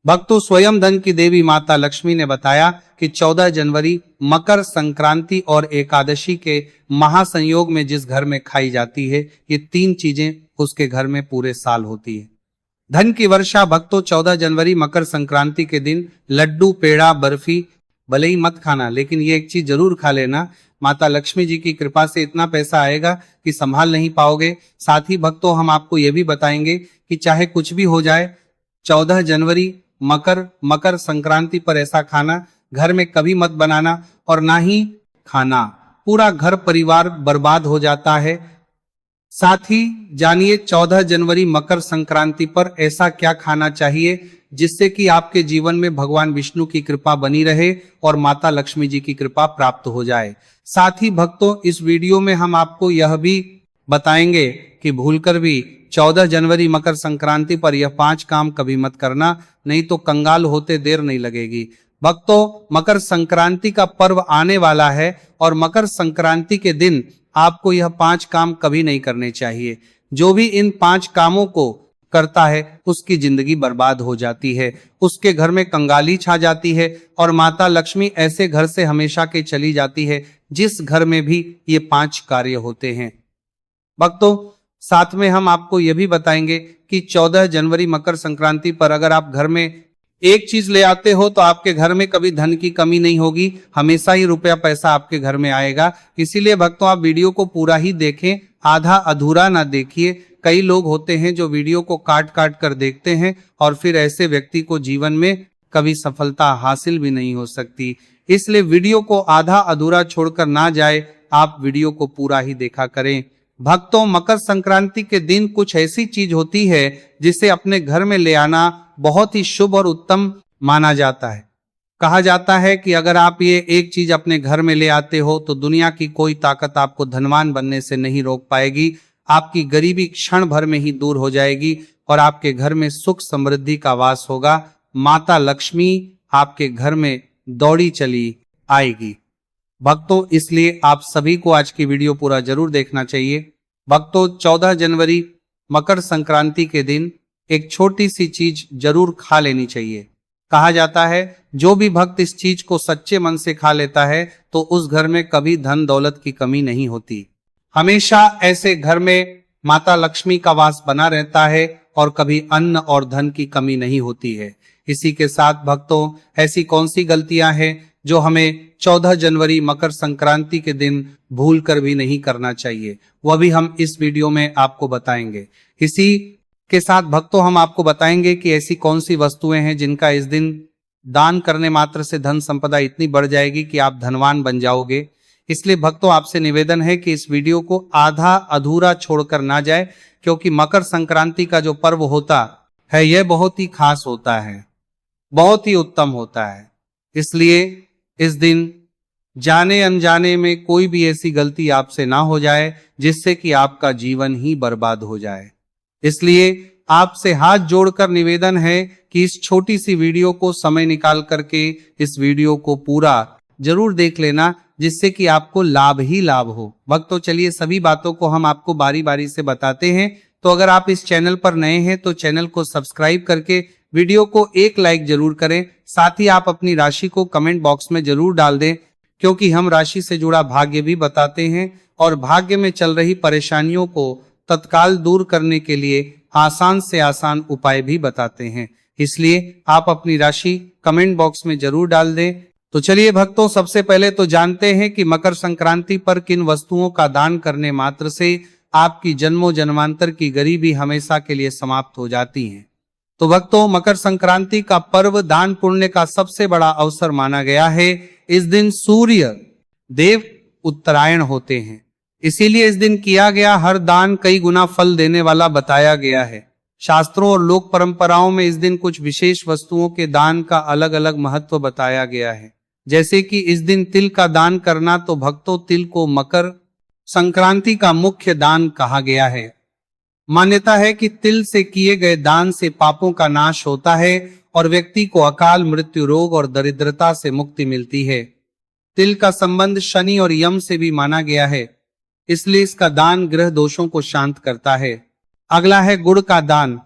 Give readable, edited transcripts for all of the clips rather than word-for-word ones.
भक्तों, स्वयं धन की देवी माता लक्ष्मी ने बताया कि 14 जनवरी मकर संक्रांति और एकादशी के महासंयोग में जिस घर में खाई जाती है, ये 3 चीजें उसके घर में पूरे साल होती है। धन की वर्षा। भक्तों, 14 जनवरी मकर संक्रांति के दिन लड्डू, पेड़ा, बर्फी भले ही मत खाना, लेकिन ये एक चीज जरूर खा लेना। माता लक्ष्मी जी की कृपा से इतना पैसा आएगा कि संभाल नहीं पाओगे। साथ ही भक्तों, हम आपको ये भी बताएंगे कि चाहे कुछ भी हो जाए, 14 जनवरी मकर संक्रांति पर ऐसा खाना घर में कभी मत बनाना और ना ही खाना, पूरा घर परिवार बर्बाद हो जाता है। साथ ही जानिए 14 जनवरी मकर संक्रांति पर ऐसा क्या खाना चाहिए जिससे कि आपके जीवन में भगवान विष्णु की कृपा बनी रहे और माता लक्ष्मी जी की कृपा प्राप्त हो जाए। साथ ही भक्तों, इस वीडियो में हम आपको यह भी बताएंगे कि भूलकर भी 14 जनवरी मकर संक्रांति पर यह 5 काम कभी मत करना, नहीं तो कंगाल होते देर नहीं लगेगी। भक्तों, मकर संक्रांति का पर्व आने वाला है और मकर संक्रांति के दिन आपको यह 5 काम कभी नहीं करने चाहिए। जो भी इन 5 कामों को करता है उसकी जिंदगी बर्बाद हो जाती है, उसके घर में कंगाली छा जाती है और माता लक्ष्मी ऐसे घर से हमेशा के चली जाती है जिस घर में भी ये 5 कार्य होते हैं। भक्तों, साथ में हम आपको यह भी बताएंगे कि 14 जनवरी मकर संक्रांति पर अगर आप घर में एक चीज ले आते हो तो आपके घर में कभी धन की कमी नहीं होगी, हमेशा ही रुपया पैसा आपके घर में आएगा। इसीलिए भक्तों, आप वीडियो को पूरा ही देखें, आधा अधूरा ना देखिए। कई लोग होते हैं जो वीडियो को काट काट कर देखते हैं और फिर ऐसे व्यक्ति को जीवन में कभी सफलता हासिल भी नहीं हो सकती। इसलिए वीडियो को आधा अधूरा छोड़कर ना जाए, आप वीडियो को पूरा ही देखा करें। भक्तों, मकर संक्रांति के दिन कुछ ऐसी चीज होती है जिसे अपने घर में ले आना बहुत ही शुभ और उत्तम माना जाता है। कहा जाता है कि अगर आप ये एक चीज अपने घर में ले आते हो तो दुनिया की कोई ताकत आपको धनवान बनने से नहीं रोक पाएगी। आपकी गरीबी क्षण भर में ही दूर हो जाएगी और आपके घर में सुख समृद्धि का वास होगा। माता लक्ष्मी आपके घर में दौड़ी चली आएगी। भक्तों, इसलिए आप सभी को आज की वीडियो पूरा जरूर देखना चाहिए। भक्तों, 14 जनवरी मकर संक्रांति के दिन एक छोटी सी चीज जरूर खा लेनी चाहिए। कहा जाता है जो भी भक्त इस चीज को सच्चे मन से खा लेता है तो उस घर में कभी धन दौलत की कमी नहीं होती। हमेशा ऐसे घर में माता लक्ष्मी का वास बना रहता है और कभी अन्न और धन की कमी नहीं होती है। इसी के साथ भक्तों, ऐसी कौन सी गलतियां हैं जो हमें 14 जनवरी मकर संक्रांति के दिन भूल कर भी नहीं करना चाहिए, वह भी हम इस वीडियो में आपको बताएंगे। इसी के साथ भक्तों, हम आपको बताएंगे कि ऐसी कौन सी वस्तुएं हैं जिनका इस दिन दान करने मात्र से धन संपदा इतनी बढ़ जाएगी कि आप धनवान बन जाओगे। इसलिए भक्तों, आपसे निवेदन है कि इस वीडियो को आधा अधूरा छोड़कर ना जाए, क्योंकि मकर संक्रांति का जो पर्व होता है यह बहुत ही खास होता है, बहुत ही उत्तम होता है। इसलिए इस दिन जाने अनजाने में कोई भी ऐसी गलती आपसे ना हो जाए जिससे कि आपका जीवन ही बर्बाद हो जाए। इसलिए आपसे हाथ जोड़कर निवेदन है कि इस छोटी सी वीडियो को समय निकाल करके इस वीडियो को पूरा जरूर देख लेना, जिससे कि आपको लाभ ही लाभ हो। भक्तों, चलिए सभी बातों को हम आपको बारी बारी से बताते हैं। तो अगर आप इस चैनल पर नए हैं तो चैनल को सब्सक्राइब करके वीडियो को एक लाइक जरूर करें। साथ ही आप अपनी राशि को कमेंट बॉक्स में जरूर डाल दें, क्योंकि हम राशि से जुड़ा भाग्य भी बताते हैं और भाग्य में चल रही परेशानियों को तत्काल दूर करने के लिए आसान से आसान उपाय भी बताते हैं। इसलिए आप अपनी राशि कमेंट बॉक्स में जरूर डाल दें। तो चलिए भक्तों, सबसे पहले तो जानते हैं कि मकर संक्रांति पर किन वस्तुओं का दान करने मात्र से आपकी जन्मों जन्मांतर की गरीबी हमेशा के लिए समाप्त हो जाती है। तो भक्तों, मकर संक्रांति का पर्व दान पुण्य का सबसे बड़ा अवसर माना गया है। इस दिन सूर्य देव उत्तरायण होते हैं, इसीलिए इस दिन किया गया हर दान कई गुना फल देने वाला बताया गया है। शास्त्रों और लोक परंपराओं में इस दिन कुछ विशेष वस्तुओं के दान का अलग अलग महत्व बताया गया है। जैसे कि इस दिन तिल का दान करना, तो भक्तों तिल को मकर संक्रांति का मुख्य दान कहा गया है। मान्यता है कि तिल से किए गए दान से पापों का नाश होता है और व्यक्ति को अकाल मृत्यु, रोग और दरिद्रता से मुक्ति मिलती है। तिल का संबंध शनि और यम से भी माना गया है, इसलिए इसका दान ग्रह दोषों को शांत करता है। अगला है गुड़ का दान।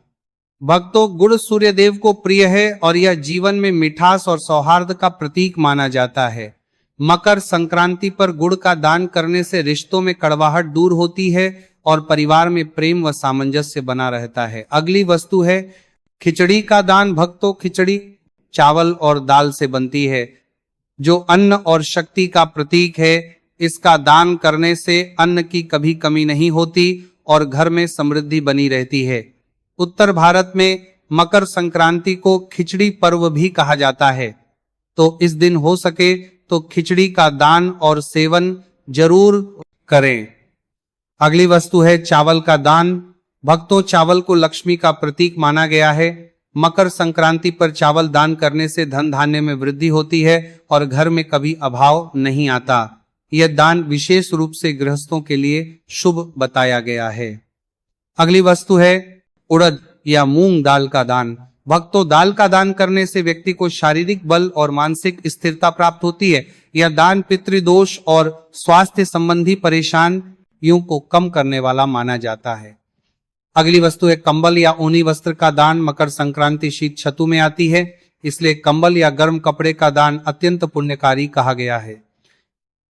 भक्तों, गुड़ सूर्य देव को प्रिय है और यह जीवन में मिठास और सौहार्द का प्रतीक माना जाता है। मकर संक्रांति पर गुड़ का दान करने से रिश्तों में कड़वाहट दूर होती है और परिवार में प्रेम व सामंजस्य बना रहता है। अगली वस्तु है खिचड़ी का दान। भक्तों, खिचड़ी चावल और दाल से बनती है जो अन्न और शक्ति का प्रतीक है। इसका दान करने से अन्न की कभी कमी नहीं होती और घर में समृद्धि बनी रहती है। उत्तर भारत में मकर संक्रांति को खिचड़ी पर्व भी कहा जाता है, तो इस दिन हो सके तो खिचड़ी का दान और सेवन जरूर करें। अगली वस्तु है चावल का दान। भक्तों, चावल को लक्ष्मी का प्रतीक माना गया है। मकर संक्रांति पर चावल दान करने से धन धान्य में वृद्धि होती है और घर में कभी अभाव नहीं आता। यह दान विशेष रूप से गृहस्थों के लिए शुभ बताया गया है। अगली वस्तु है उड़द या मूंग दाल का दान। भक्तों, दाल का दान करने से व्यक्ति को शारीरिक बल और मानसिक स्थिरता प्राप्त होती है। यह दान पितृदोष और स्वास्थ्य संबंधी परेशानियों को कम करने वाला माना जाता है। अगली वस्तु है कंबल या ऊनी वस्त्र का दान। मकर संक्रांति शीत ऋतु में आती है, इसलिए कंबल या गर्म कपड़े का दान अत्यंत पुण्यकारी कहा गया है।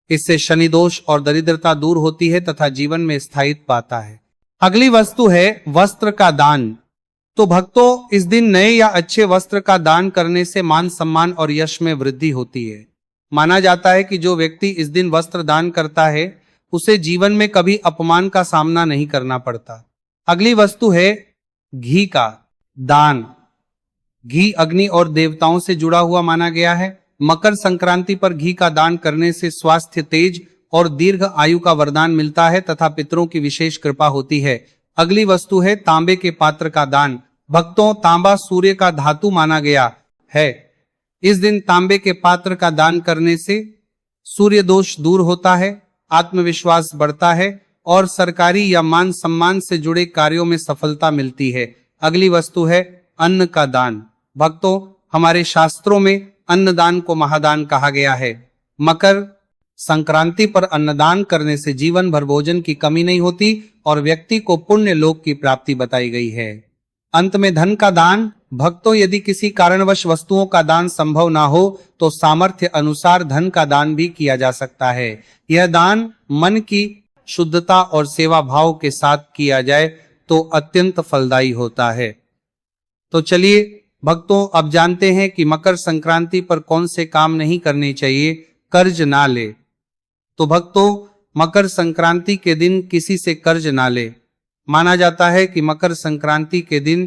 इससे शनि दोष और दरिद्रता दूर होती है तथा जीवन में स्थायित्व आता है। अगली वस्तु है वस्त्र का दान। तो भक्तों, इस दिन नए या अच्छे वस्त्र का दान करने से मान सम्मान और यश में वृद्धि होती है। माना जाता है कि जो व्यक्ति इस दिन वस्त्र दान करता है उसे जीवन में कभी अपमान का सामना नहीं करना पड़ता। अगली वस्तु है घी का दान। घी अग्नि और देवताओं से जुड़ा हुआ माना गया है। मकर संक्रांति पर घी का दान करने से स्वास्थ्य, तेज और दीर्घ आयु का वरदान मिलता है तथा पितरों की विशेष कृपा होती है। अगली वस्तु है तांबे के पात्र का दान। भक्तों, तांबा सूर्य का धातु माना गया है। इस दिन तांबे के पात्र का दान करने से सूर्य दोष दूर होता है, आत्मविश्वास बढ़ता है और सरकारी या मान सम्मान से जुड़े कार्यों में सफलता मिलती है। अगली वस्तु है अन्न का दान। भक्तों, हमारे शास्त्रों में अन्नदान को महादान कहा गया है। मकर संक्रांति पर अन्नदान करने से जीवन भर भोजन की कमी नहीं होती और व्यक्ति को पुण्य लोक की प्राप्ति बताई गई है। अंत में धन का दान। भक्तों, यदि किसी कारणवश वस्तुओं का दान संभव ना हो तो सामर्थ्य अनुसार धन का दान भी किया जा सकता है। यह दान मन की शुद्धता और सेवा भाव के साथ किया जाए तो अत्यंत फलदायी होता है। तो चलिए भक्तों, अब जानते हैं कि मकर संक्रांति पर कौन से काम नहीं करने चाहिए। कर्ज ना ले। तो भक्तों, मकर संक्रांति के दिन किसी से कर्ज ना ले। माना जाता है कि मकर संक्रांति के दिन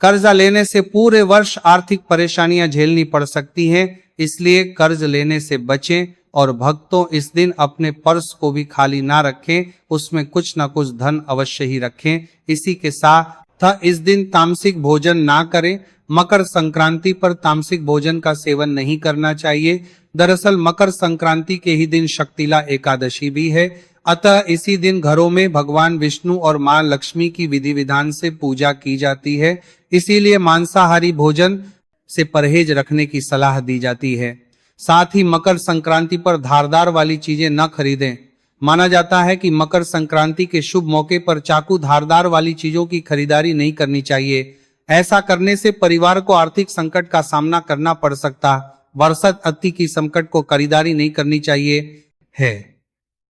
कर्जा लेने से पूरे वर्ष आर्थिक परेशानियां झेलनी पड़ सकती हैं, इसलिए कर्ज लेने से बचें। और भक्तों, इस दिन अपने पर्स को भी खाली ना रखें, उसमें कुछ ना कुछ धन अवश्य ही रखें। इसी के साथ इस दिन तामसिक भोजन ना करें। मकर संक्रांति पर तामसिक भोजन का सेवन नहीं करना चाहिए। दरअसल मकर संक्रांति के ही दिन शक्तिला एकादशी भी है, अतः इसी दिन घरों में भगवान विष्णु और मां लक्ष्मी की विधि विधान से पूजा की जाती है। इसीलिए मांसाहारी भोजन से परहेज रखने की सलाह दी जाती है। साथ ही मकर संक्रांति पर धारदार वाली चीजें न खरीदें। माना जाता है कि मकर संक्रांति के शुभ मौके पर चाकू, धारदार वाली चीजों की खरीदारी नहीं करनी चाहिए। ऐसा करने से परिवार को आर्थिक संकट का सामना करना पड़ सकता। वर्षत अति की संकट को खरीदारी नहीं करनी चाहिए है।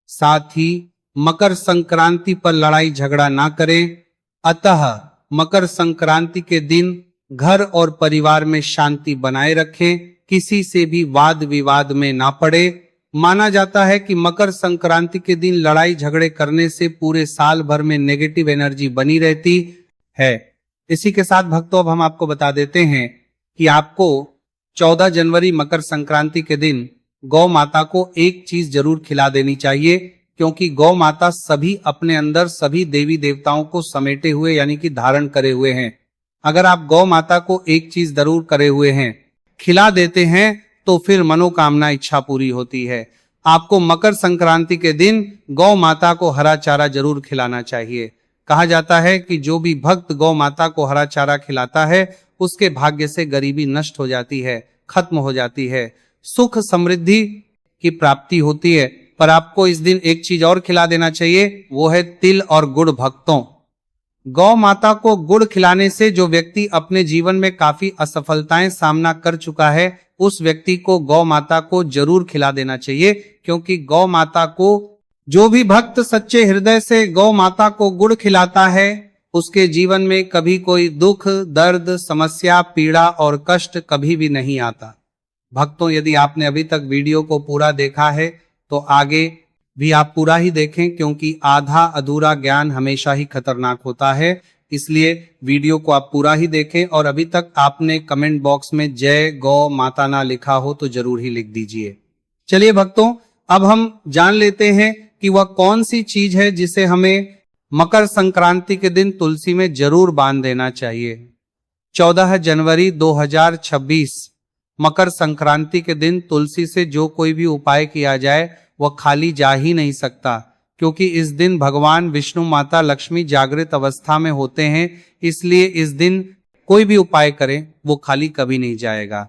साथ ही मकर संक्रांति पर लड़ाई झगड़ा ना करें। अतः मकर संक्रांति के दिन घर और परिवार में शांति बनाए रखें, किसी से भी वाद विवाद में ना पड़े। माना जाता है कि मकर संक्रांति के दिन लड़ाई झगड़े करने से पूरे साल भर में नेगेटिव एनर्जी बनी रहती है। इसी के साथ भक्तों, अब हम आपको बता देते हैं कि आपको 14 जनवरी मकर संक्रांति के दिन गौ माता को एक चीज जरूर खिला देनी चाहिए, क्योंकि गौ माता सभी अपने अंदर सभी देवी देवताओं को समेटे हुए यानी कि धारण करे हुए हैं। अगर आप गौ माता को एक चीज जरूर करे हुए हैं, खिला देते हैं, तो फिर मनोकामना इच्छा पूरी होती है। आपको मकर संक्रांति के दिन गौ माता को हरा चारा जरूर खिलाना चाहिए। कहा जाता है कि जो भी भक्त गौ माता को हरा चारा खिलाता है उसके भाग्य से गरीबी नष्ट हो जाती है, खत्म हो जाती है, सुख समृद्धि की प्राप्ति होती है। पर आपको इस दिन एक चीज और खिला देना चाहिए, वो है तिल और गुड़। भक्तों, गौ माता को गुड़ खिलाने से जो व्यक्ति अपने जीवन में काफी असफलताएं सामना कर चुका है, उस व्यक्ति को गौ माता को जरूर खिला देना चाहिए, क्योंकि गौ माता को जो भी भक्त सच्चे हृदय से गौ माता को गुड़ खिलाता है, उसके जीवन में कभी कोई दुख, दर्द, समस्या, पीड़ा और कष्ट कभी भी नहीं आता। भक्तों, यदि आपने अभी तक वीडियो को पूरा देखा है तो आगे भी आप पूरा ही देखें, क्योंकि आधा अधूरा ज्ञान हमेशा ही खतरनाक होता है। इसलिए वीडियो को आप पूरा ही देखें, और अभी तक आपने कमेंट बॉक्स में जय गौ माता ना लिखा हो तो जरूर ही लिख दीजिए। चलिए भक्तों, अब हम जान लेते हैं कि वह कौन सी चीज है जिसे हमें मकर संक्रांति के दिन तुलसी में जरूर बांध देना चाहिए। 14 जनवरी 2026 मकर संक्रांति के दिन तुलसी से जो कोई भी उपाय किया जाए वह खाली जा ही नहीं सकता, क्योंकि इस दिन भगवान विष्णु, माता लक्ष्मी जागृत अवस्था में होते हैं। इसलिए इस दिन कोई भी उपाय करें वो खाली कभी नहीं जाएगा।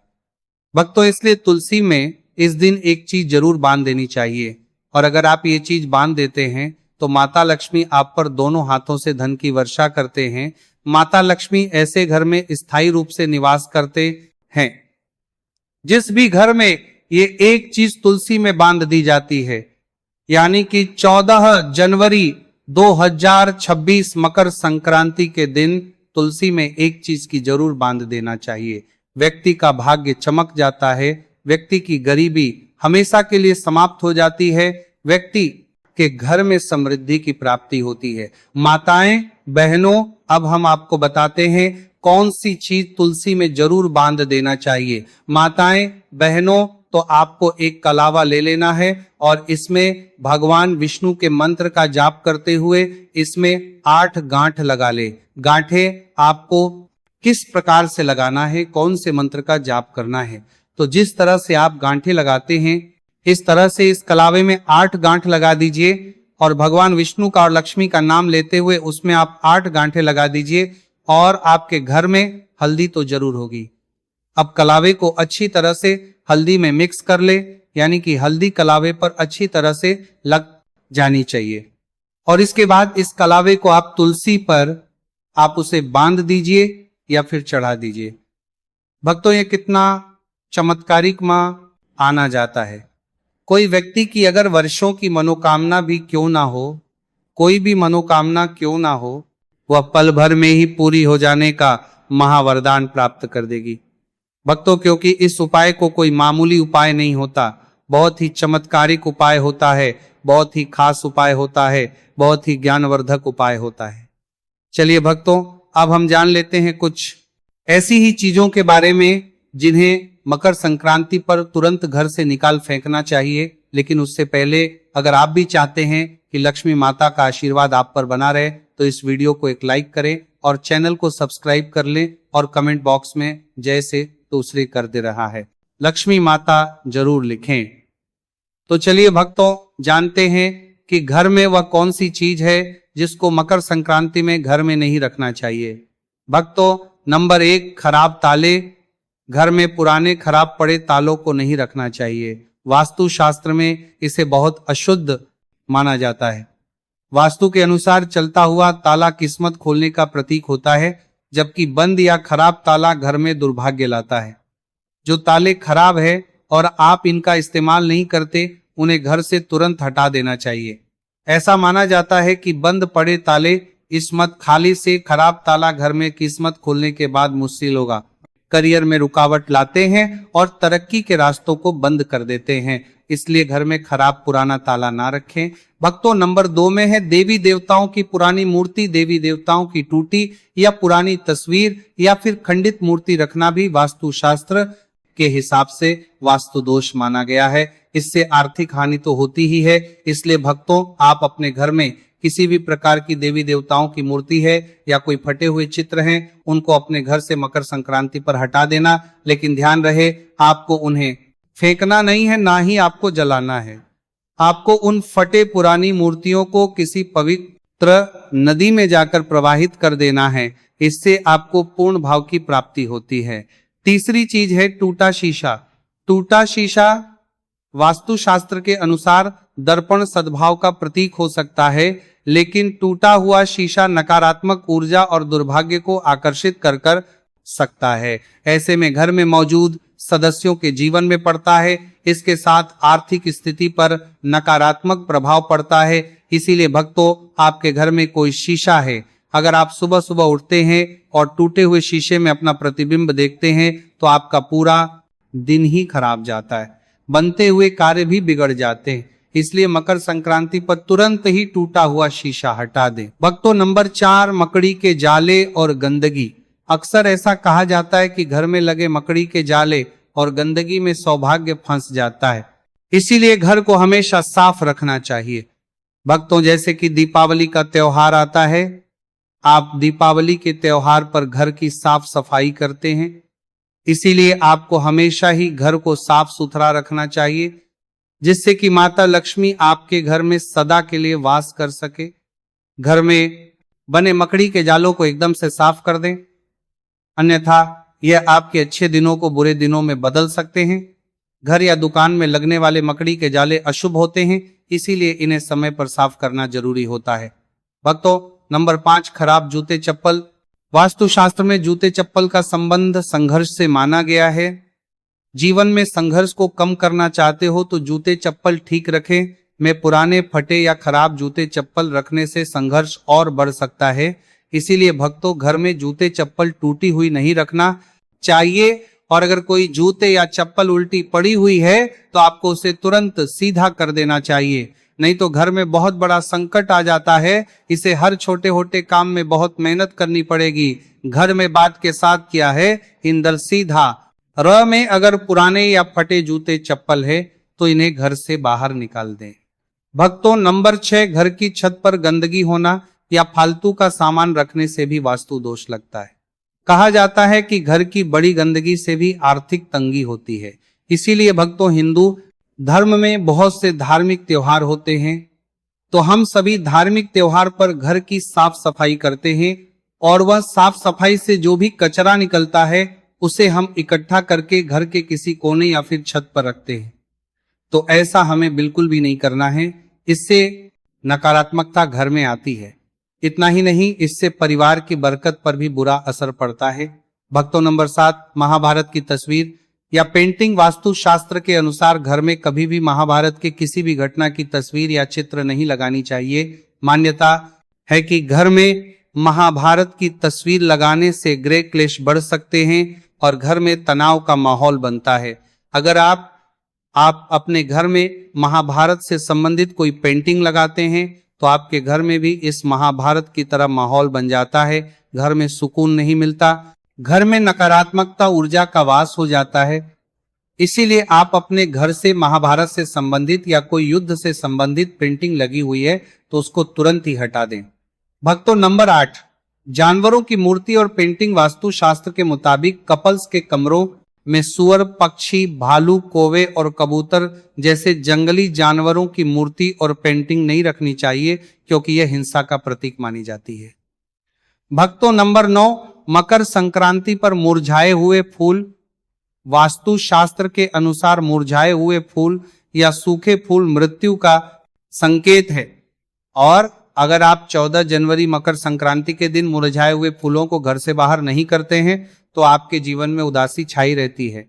भक्तों, इसलिए तुलसी में इस दिन एक चीज जरूर बांध देनी चाहिए, और अगर आप ये चीज बांध देते हैं तो माता लक्ष्मी आप पर दोनों हाथों से धन की वर्षा करते हैं। माता लक्ष्मी ऐसे घर में स्थायी रूप से निवास करते हैं जिस भी घर में ये एक चीज तुलसी में बांध दी जाती है, यानी कि 14 जनवरी 2026 मकर संक्रांति के दिन तुलसी में एक चीज की जरूर बांध देना चाहिए। व्यक्ति का भाग्य चमक जाता है, व्यक्ति की गरीबी हमेशा के लिए समाप्त हो जाती है, व्यक्ति के घर में समृद्धि की प्राप्ति होती है। माताएं, बहनों, अब हम आपको बताते हैं कौन सी चीज तुलसी में जरूर बांध देना चाहिए। माताएं, बहनों, तो आपको एक कलावा ले लेना है और इसमें भगवान विष्णु के मंत्र का जाप करते हुए इसमें 8 गांठ लगा ले। गांठें आपको किस प्रकार से लगाना है, कौन से मंत्र का जाप करना है, तो जिस तरह से आप गांठें लगाते हैं इस तरह से इस कलावे में 8 गांठ लगा दीजिए, और भगवान विष्णु का और लक्ष्मी का नाम लेते हुए उसमें आप 8 गांठें लगा दीजिए, और आपके घर में हल्दी तो जरूर होगी। अब कलावे को अच्छी तरह से हल्दी में मिक्स कर ले, यानी कि हल्दी कलावे पर अच्छी तरह से लग जानी चाहिए, और इसके बाद इस कलावे को आप तुलसी पर आप उसे बांध दीजिए या फिर चढ़ा दीजिए। भक्तों, ये कितना चमत्कारिक आना जाता है। कोई व्यक्ति की अगर वर्षों की मनोकामना भी क्यों ना हो, कोई भी मनोकामना क्यों ना हो, वह पल भर में ही पूरी हो जाने का महावरदान प्राप्त कर देगी। भक्तों, क्योंकि इस उपाय को कोई मामूली उपाय नहीं होता, बहुत ही चमत्कारिक उपाय होता है, बहुत ही खास उपाय होता है, बहुत ही ज्ञानवर्धक उपाय होता है। चलिए भक्तों, अब हम जान लेते हैं कुछ ऐसी ही चीजों के बारे में जिन्हें मकर संक्रांति पर तुरंत घर से निकाल फेंकना चाहिए। लेकिन उससे पहले अगर आप भी चाहते हैं कि लक्ष्मी माता का आशीर्वाद आप पर बना रहे तो इस वीडियो को एक लाइक करें और चैनल को सब्सक्राइब कर लें, और कमेंट बॉक्स में जय से दूसरे कर दे रहा है लक्ष्मी माता जरूर लिखें। तो चलिए भक्तों, जानते हैं कि घर में वह कौन सी चीज है जिसको मकर संक्रांति में घर में नहीं रखना चाहिए। भक्तों, नंबर 1, खराब ताले। घर में पुराने खराब पड़े तालों को नहीं रखना चाहिए। वास्तु शास्त्र में इसे बहुत अशुद्ध माना जाता है। वास्तु के अनुसार चलता हुआ ताला किस्मत खोलने का प्रतीक होता है, जबकि बंद या खराब ताला घर में दुर्भाग्य लाता है। जो ताले खराब है और आप इनका इस्तेमाल नहीं करते, उन्हें घर से तुरंत हटा देना चाहिए। ऐसा माना जाता है कि बंद पड़े ताले किस्मत खाली से खराब ताला घर में किस्मत खोलने के बाद मुश्किल होगा, करियर में रुकावट लाते हैं और तरक्की के रास्तों को बंद कर देते हैं। इसलिए घर में खराब पुराना ताला ना रखें। भक्तों, नंबर 2 में है देवी देवताओं की पुरानी मूर्ति, देवी देवताओं की टूटी या पुरानी तस्वीर या फिर खंडित मूर्ति रखना भी वास्तु शास्त्र के हिसाब से वास्तु दोष माना गया है। इससे आर्थिक हानि तो होती ही है। इसलिए भक्तों, आप अपने घर में किसी भी प्रकार की देवी देवताओं की मूर्ति है या कोई फटे हुए चित्र हैं, उनको अपने घर से मकर संक्रांति पर हटा देना। लेकिन ध्यान रहे, आपको उन्हें फेंकना नहीं है, ना ही आपको जलाना है। आपको उन फटे पुरानी मूर्तियों को किसी पवित्र नदी में जाकर प्रवाहित कर देना है। इससे आपको पूर्ण भाव की प्राप्ति होती है। तीसरी चीज है टूटा शीशा। टूटा शीशा वास्तु शास्त्र के अनुसार दर्पण सद्भाव का प्रतीक हो सकता है, लेकिन टूटा हुआ शीशा नकारात्मक ऊर्जा और दुर्भाग्य को आकर्षित कर सकता है। ऐसे में घर में मौजूद सदस्यों के जीवन में पड़ता है। इसके साथ आर्थिक स्थिति पर नकारात्मक प्रभाव पड़ता है। इसीलिए भक्तों, आपके घर में कोई शीशा है, अगर आप सुबह सुबह उठते हैं और टूटे हुए शीशे में अपना प्रतिबिंब देखते हैं तो आपका पूरा दिन ही खराब जाता है, बनते हुए कार्य भी बिगड़ जाते हैं। इसलिए मकर संक्रांति पर तुरंत ही टूटा हुआ शीशा हटा दें। भक्तों, नंबर 4, मकड़ी के जाले और गंदगी। अक्सर ऐसा कहा जाता है कि घर में लगे मकड़ी के जाले और गंदगी में सौभाग्य फंस जाता है, इसीलिए घर को हमेशा साफ रखना चाहिए। भक्तों, जैसे कि दीपावली का त्योहार आता है, आप दीपावली के त्योहार पर घर की साफ सफाई करते हैं, इसीलिए आपको हमेशा ही घर को साफ सुथरा रखना चाहिए, जिससे कि माता लक्ष्मी आपके घर में सदा के लिए वास कर सके। घर में बने मकड़ी के जालों को एकदम से साफ कर दें, अन्यथा यह आपके अच्छे दिनों को बुरे दिनों में बदल सकते हैं। घर या दुकान में लगने वाले मकड़ी के जाले अशुभ होते हैं, इसीलिए इन्हें समय पर साफ करना जरूरी होता है। भक्तों, नंबर 5, खराब जूते चप्पल। वास्तुशास्त्र में जूते चप्पल का संबंध संघर्ष से माना गया है। जीवन में संघर्ष को कम करना चाहते हो तो जूते चप्पल ठीक रखें। में पुराने, फटे या खराब जूते चप्पल रखने से संघर्ष और बढ़ सकता है। इसीलिए भक्तों, घर में जूते चप्पल टूटी हुई नहीं रखना चाहिए, और अगर कोई जूते या चप्पल उल्टी पड़ी हुई है तो आपको उसे तुरंत सीधा कर देना चाहिए, नहीं तो घर में बहुत बड़ा संकट आ जाता है। इसे हर छोटे छोटे काम में बहुत मेहनत करनी पड़ेगी। घर में बात के साथ किया है, इंदर सीधा। र में अगर पुराने या फटे जूते चप्पल है तो इन्हें घर से बाहर निकाल दें। भक्तों, नंबर 6, घर की छत पर गंदगी होना या फालतू का सामान रखने से भी वास्तु दोष लगता है। कहा जाता है कि घर की बड़ी गंदगी से भी आर्थिक तंगी होती है। इसीलिए भक्तों, हिंदू धर्म में बहुत से धार्मिक त्योहार होते हैं, तो हम सभी धार्मिक त्योहार पर घर की साफ सफाई करते हैं, और वह साफ सफाई से जो भी कचरा निकलता है उसे हम इकट्ठा करके घर के किसी कोने या फिर छत पर रखते हैं। तो ऐसा हमें बिल्कुल भी नहीं करना है, इससे नकारात्मकता घर में आती है। इतना ही नहीं, इससे परिवार की बरकत पर भी बुरा असर पड़ता है। भक्तों, नंबर 7, महाभारत की तस्वीर या पेंटिंग। वास्तु शास्त्र के अनुसार घर में कभी भी महाभारत के किसी भी घटना की तस्वीर या चित्र नहीं लगानी चाहिए। मान्यता है कि घर में महाभारत की तस्वीर लगाने से गृह क्लेश बढ़ सकते हैं और घर में तनाव का माहौल बनता है। अगर आप अपने घर में महाभारत से संबंधित कोई पेंटिंग लगाते हैं तो आपके घर में भी इस महाभारत की तरह माहौल बन जाता है। घर में सुकून नहीं मिलता, घर में नकारात्मकता ऊर्जा का वास हो जाता है। इसीलिए आप अपने घर से महाभारत से संबंधित या कोई युद्ध से संबंधित प्रिंटिंग लगी हुई है तो उसको तुरंत ही हटा दें। भक्तों, नंबर 8, जानवरों की मूर्ति और पेंटिंग। वास्तु शास्त्र के मुताबिक कपल्स के कमरों में सुअर, पक्षी, भालू, कौवे और कबूतर जैसे जंगली जानवरों की मूर्ति और पेंटिंग नहीं रखनी चाहिए, क्योंकि यह हिंसा का प्रतीक मानी जाती है। भक्तों, नंबर 9, मकर संक्रांति पर मुरझाए हुए फूल। वास्तु शास्त्र के अनुसार मुरझाए हुए फूल या सूखे फूल मृत्यु का संकेत है, और अगर आप 14 जनवरी मकर संक्रांति के दिन मुरझाए हुए फूलों को घर से बाहर नहीं करते हैं तो आपके जीवन में उदासी छाई रहती है।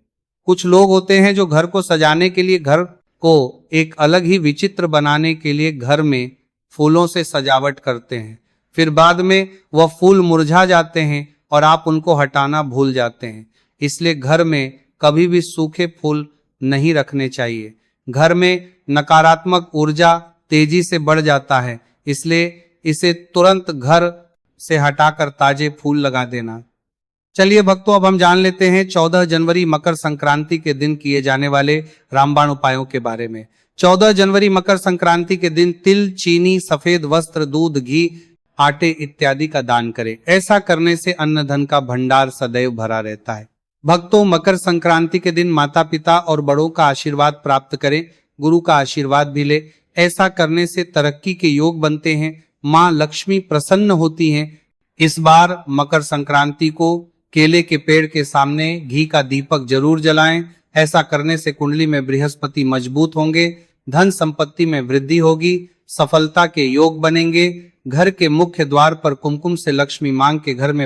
कुछ लोग होते हैं जो घर को सजाने के लिए, घर को एक अलग ही विचित्र बनाने के लिए घर में फूलों से सजावट करते हैं, फिर बाद में वह फूल मुरझा जाते हैं और आप उनको हटाना भूल जाते हैं। इसलिए घर में कभी भी सूखे फूल नहीं रखने चाहिए। घर में नकारात्मक ऊर्जा तेजी से बढ़ जाता है, इसलिए इसे तुरंत घर से हटाकर ताजे फूल लगा देना। चलिए भक्तों, अब हम जान लेते हैं 14 जनवरी मकर संक्रांति के दिन किए जाने वाले रामबाण उपायों के बारे में। 14 जनवरी मकर संक्रांति के दिन तिल, चीनी, सफेद वस्त्र, दूध, घी, आटे इत्यादि का दान करें। ऐसा करने से अन्न धन का भंडार सदैव भरा रहता है। भक्तों, मकर संक्रांति के दिन माता पिता और बड़ों का आशीर्वाद प्राप्त करें, गुरु का आशीर्वाद भी ले। ऐसा करने से तरक्की के योग बनते हैं, माँ लक्ष्मी प्रसन्न होती हैं। इस बार मकर संक्रांति को केले के पेड़ के सामने घी का दीपक जरूर जलाएं। ऐसा करने से कुंडली में बृहस्पति मजबूत होंगे, धन संपत्ति में वृद्धि होगी, सफलता के योग बनेंगे। घर के मुख्य द्वार पर कुमकुम से लक्ष्मी मांग के घर में